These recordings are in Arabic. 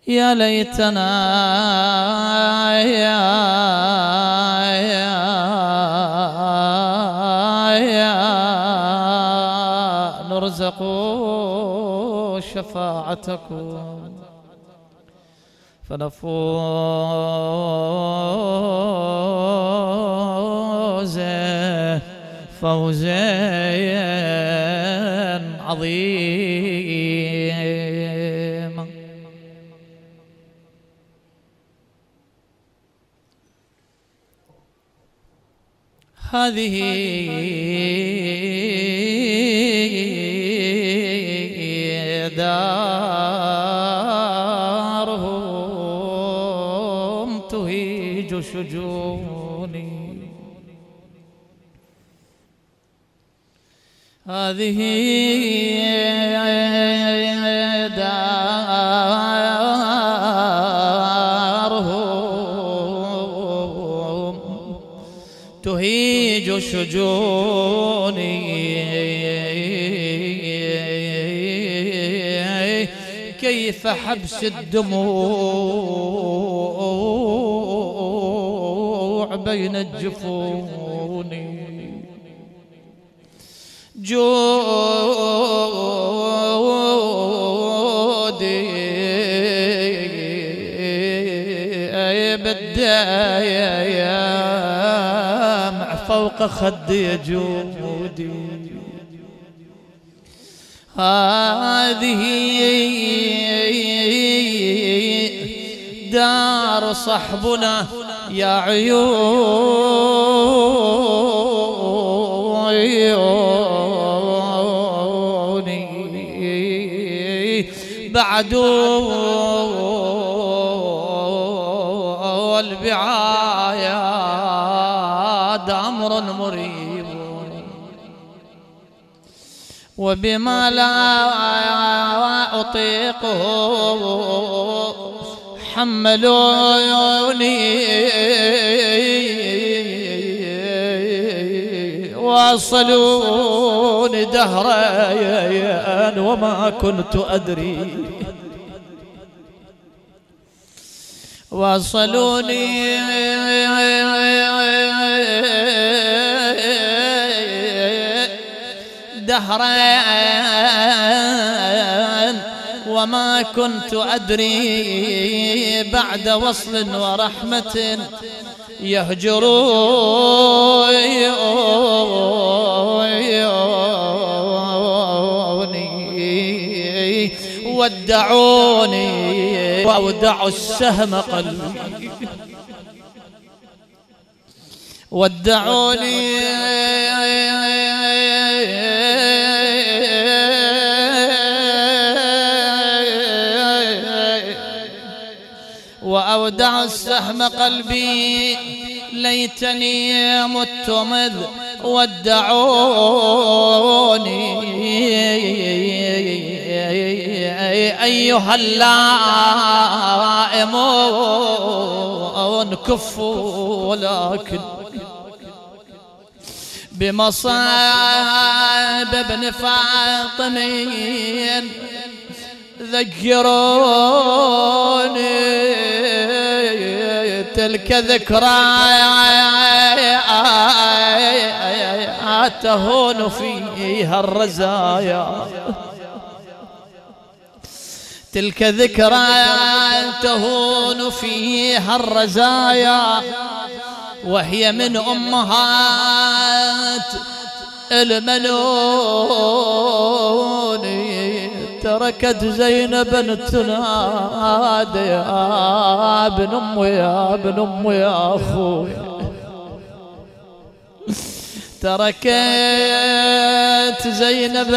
يا ليتنا نرزق شفاعتكم فنفوز فوزا عظيما. هذه دارهم تهيج شجوني، هذه دارهم تهيج شجوني، كيف حبس الدموع بين الجفون، جودي بالدمع فوق خدي جودي. هذه دار صحبنا يا عيوني، بعد البعاياد أمر مريب، وبما لا أطيقه حملوني، واصلوني دهرا وما كنت أدري، واصلوني دهرا وما كنت أدري، بعد وصل ورحمة يهجروني، ودعوني وأودعوا السهم قلبي، ودعوني وأودع السهم قلبي، ليتني مت مذ ودعوني. أيها اللائمون كفوا، ولكن بمصاب ابن فاطمين ذكروني، تلك ذكريات تهون فيها الرزايا، تلك ذكريات تهون فيها الرزايا، وهي من أمهات المنون. تركت زينب تنادي يا ابن أمي يا ابن أمي يا أخوي، تركت زينب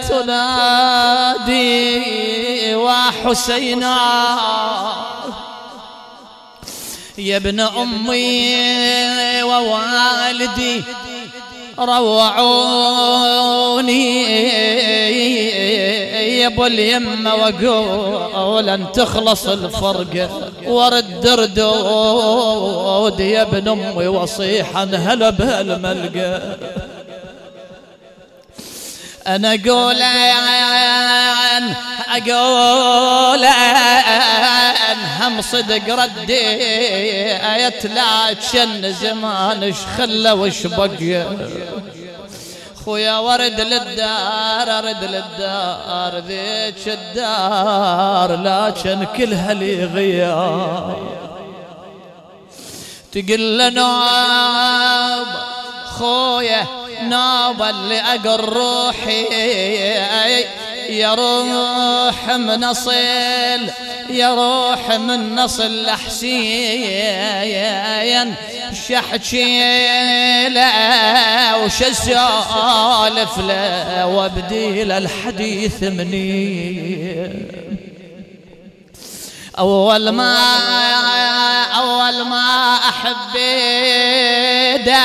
تنادي وحسينا يا ابن أمي ووالدي روعوني يا ابو اليمه، وقول ان تخلص الفرقه ورد ردود يا ابن امي، وصيحا هلا بهالملقى. انا اقول هم صدق رديت لكن زمان اش خلى وش بقى. خويا ورد للدار ارد للدار ذيك الدار لكن كلها لي غياب. تقل نوب خويا نوب اللي اقر روحي يا روح من اصل يا روح من نصل لحسين شحكي له وش اسولف له وابدي له الحديث مني. اول ما احبيده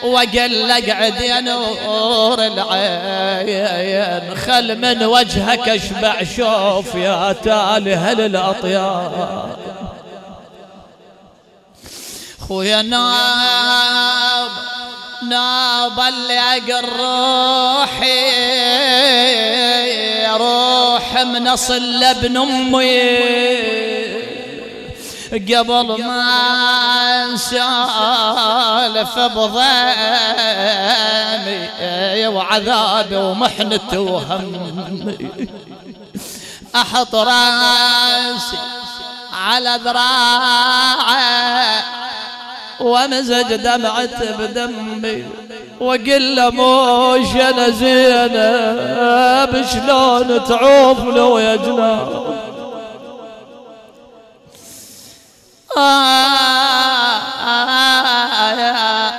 وقال اقعد يا نور العين خل من وجهك اشبع شوف يا تالي هل الاطياب. خويا ناب اللي اقر روحي روح من اصل لابن امي قبل ما نسالف بضيمي وعذابي ومحنتي وهمي احط راسي على ذراعه ومزج دمعته بدمي وقل له موش انا زينب شلون تعوف لو يا جناب.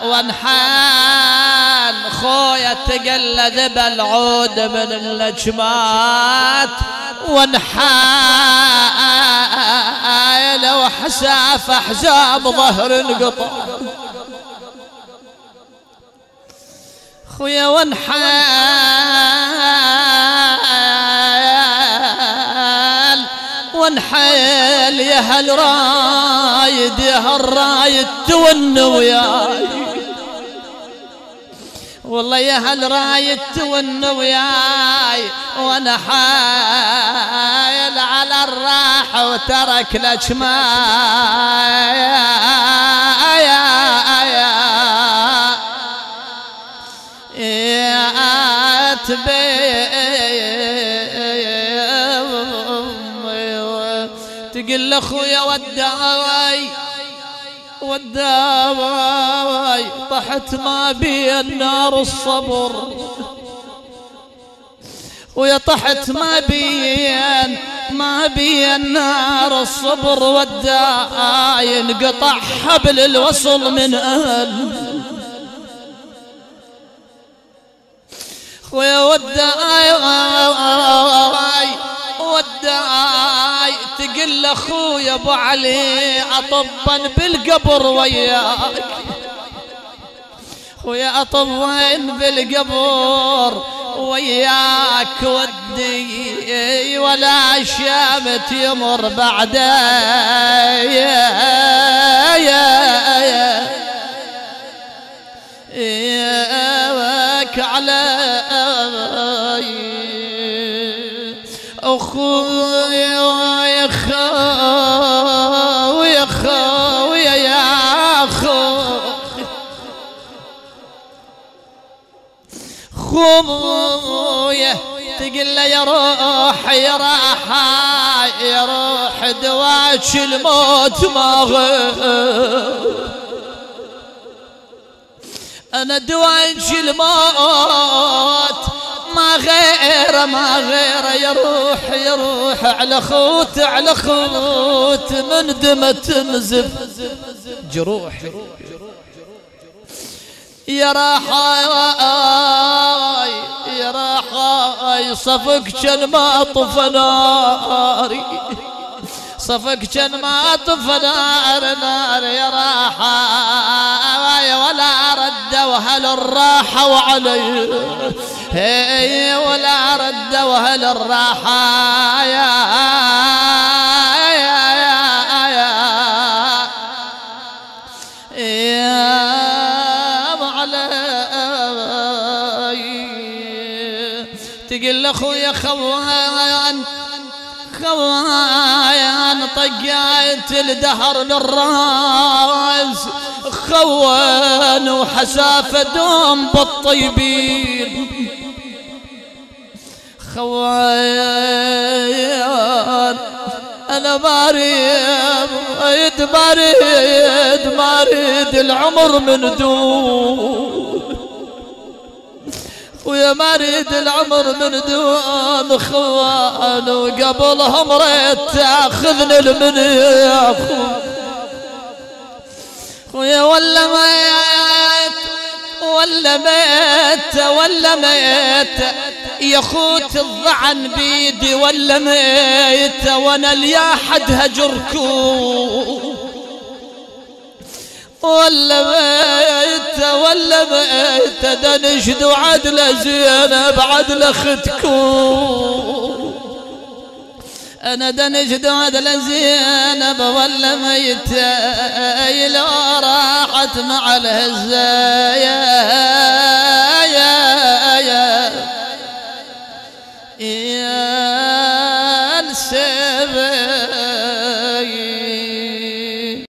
وانحال خويا تقلد بالعود من اللجمات وانحال وحساف احزاب ظهر انقطع. خويا وانحال يا هالرايد يا هالرايد تون وياي والله يا هالرايد تون وياي وانا حايل على الراحة وترك لك تقول اخويا وداوي طحت ما بي النار الصبر ويا طحت ما بي النار الصبر وداي انقطع حبل الوصل من اهل خويا وداي تقل اخويا ابو علي اطبن بالقبر وياك خويا اطبن بالقبر وياك ودي ولا شامت يمر بعدي ياك علي اخويا يا خويا يا خويا تقول له يا روح يا روح دواك الموت ما غير انا دواك الموت ما غير يا روح على خوت من دمه تنزف جروحي يا راحاي صفك كان ما طفى ناري صفك كان ما طفى نار يا راحاي ولا ردوا هل الراحة وعلي ولا ردوا هل الراحة تقول اخويا خوان طقيت الدهر بالراس خوان وحسافة دوم بالطيبين خوان أنا ماريد العمر من دون ويا ماريد العمر من دون خوان وقبلهم ريت تاخذني المنيا خويا ولا ميت يا خوت الضعن بيدي ولا ميت وانا اليا حد هجركم ولا ميت دا نجدوا عدل زينب عدل اختكم انا دا نجدوا عدل زينب ولا ميت لو راحت مع الهزايا يا السبب